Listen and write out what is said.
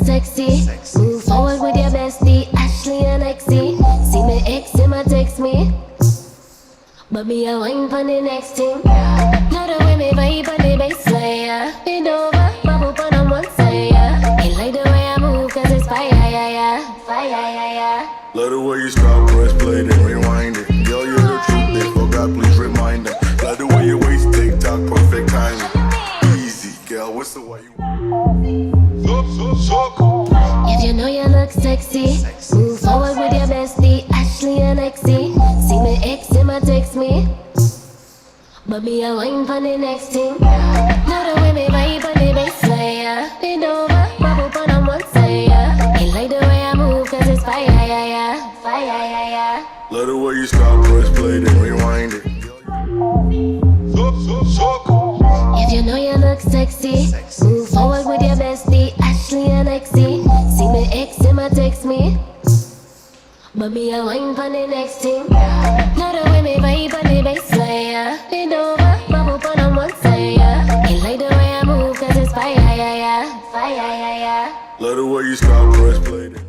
sexy. Move forward with your bestie, Ashley and Lexi. See me ex, him a text me. But me a wine for the next thing. Love the way me vibe on the baseline, yeah. Bend over, bubble put on one side, yeah. He like the way I move, cause it's fire, yeah, yeah. Fire, yeah, yeah. Love the way you stop, press play, then rewind it. Girl, you're the truth, they forgot, please remind them. Love the way you waist, TikTok, perfect timing. Easy, girl, what's the way you so cool. If you know you look sexy, move forward with your bestie, Ashley and Lexi. See me ex, him a text me. But me a wine for the next thing. Love the way me vibe on the baseline, yeah. Bend over, bubble put on one side, yeah. He like the way I move, cause it's fire, yeah, yeah. Fire, yeah, yeah. Love the way you stop, press play, then rewind it. So cool. If you know you look sexy, move forward with your bestie, Ashley and Lexi. See me ex, him a text me. But me a wine for the next thing. Love the way me vibe on the baseline, yeah. Bend over, bubble put on one side, yeah. He like the way I move, cause it's fire, yeah, yeah. Fire, yeah, yeah. Love the way you stop, press play, then